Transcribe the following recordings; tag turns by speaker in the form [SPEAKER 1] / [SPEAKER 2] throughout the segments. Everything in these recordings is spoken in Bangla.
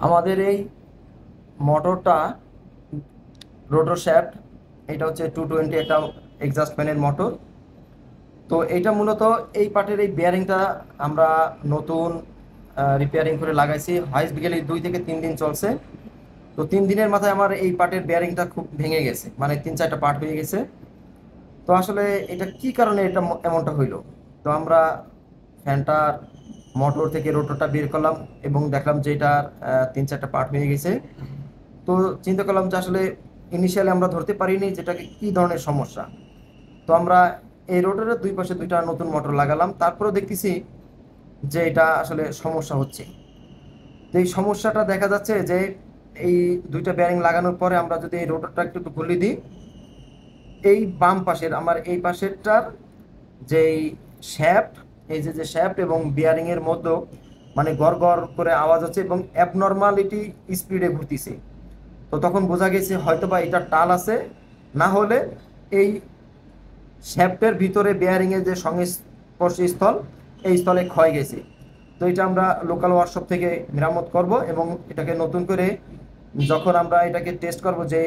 [SPEAKER 1] আমাদের এই মোটরটা রোটর শ্যাফট, এটা হচ্ছে 220 একটা এক্সস্ট ফ্যানের মোটর। তো এটা মূলত এই পার্টের এই বেয়ারিংটা আমরা নতুন রিপেয়ারিং করে লাগাইছি। হাইস্ট বিকেলে 2 থেকে 3 দিন চলছে। তো 3 দিনের মাথায় আমার এই পার্টের বেয়ারিংটা খুব ভেঙে গেছে, মানে 3-4টা পার্ট হয়ে গেছে। তো আসলে এটা কি কারণে এটা এমনটা হইলো। তো আমরা ফ্যানটার মোটর থেকে রোটরটা বের করলাম এবং দেখলাম যে এটার 3-4টা পার্ট হয়ে গেছে। তো চিন্তা করলাম যে আসলে ইনিশিয়ালি আমরা ধরতে পারিনি যেটাকে কি ধরনের সমস্যা। তো আমরা এই রোটরের দুই পাশে দুইটা নতুন মোটর লাগালাম, তারপরেও দেখতেছি যে এটা আসলে সমস্যা হচ্ছে। তো এই সমস্যাটা দেখা যাচ্ছে যে এই দুইটা বেয়ারিং লাগানোর পরে আমরা যদি এই রোটরটা একটু একটু ঘুরিয়ে দিই, এই বাম পাশের আমার এই পাশেরটার যেই শ্যাফট, এই যে যে শ্যাফট এবং বিয়ারিং এর মধ্যে মানে গড় গড় করে আওয়াজ হচ্ছে এবং অ্যাবনর্মালিটি স্পিডে ঘুরতেছে। তো তখন বোঝা গেছে হয়তো বা এটা টাল আছে, না হলে এই শ্যাফটের ভিতরে বেয়ারিং এর যে সংস্পর্শ স্থল, এই স্থলে ক্ষয় গেছে। তো এটা আমরা লোকাল ওয়ার্কশপ থেকে মেরামত করব এবং এটাকে নতুন করে যখন আমরা এটাকে টেস্ট করব যে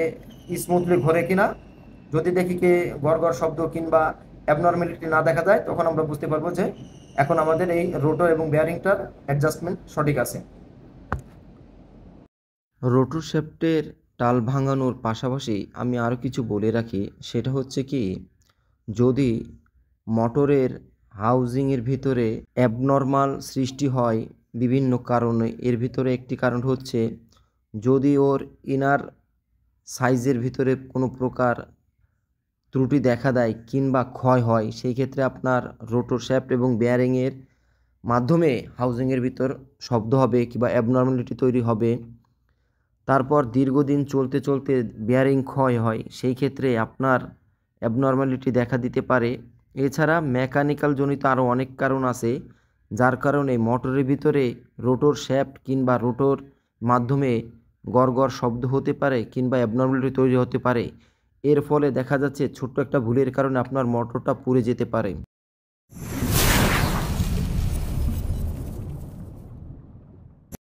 [SPEAKER 1] স্মুথলি ঘোরে কিনা, যদি দেখি কি গড় গড় শব্দ কিংবা অ্যাবনর্মালিটি না দেখা যায়, তখন আমরা বুঝতে পারবো যে এখন আমাদের এই রোটর এবং বেয়ারিংটার অ্যাডজাস্টমেন্ট সঠিক আছে।
[SPEAKER 2] রোটর শ্যাফটের টাল ভাঙানোর পাশাপাশি আমি আরও কিছু বলে রাখি, সেটা হচ্ছে কি, যদি মোটরের হাউজিংয়ের ভিতরে অ্যাবনর্মাল সৃষ্টি হয় বিভিন্ন কারণে, এর ভিতরে একটি কারণ হচ্ছে যদি ওর ইনার সাইজের ভিতরে কোনো প্রকার ত্রুটি দেখা দেয় কিংবা ক্ষয় হয়, সেই ক্ষেত্রে আপনার রোটর শ্যাফট এবং বেয়ারিংয়ের মাধ্যমে হাউজিংয়ের ভিতর শব্দ হবে কিংবা অ্যাবনর্মালিটি তৈরি হবে। তারপর দীর্ঘদিন চলতে চলতে বেয়ারিং ক্ষয় হয়, সেই ক্ষেত্রে আপনার অ্যাবনর্মালিটি দেখা দিতে পারে। এছাড়া মেকানিক্যাল জনিত আরও অনেক কারণ আছে, যার কারণে মোটরের ভিতরে রোটর শ্যাফট কিংবা রোটর মাধ্যমে গড় গড় শব্দ হতে পারে কিংবা অ্যাবনর্মালিটি তৈরি হতে পারে। এর ফলে দেখা যাচ্ছে ছোট্ট একটা ভুলের কারণে আপনার মোটরটা পুড়ে যেতে পারে।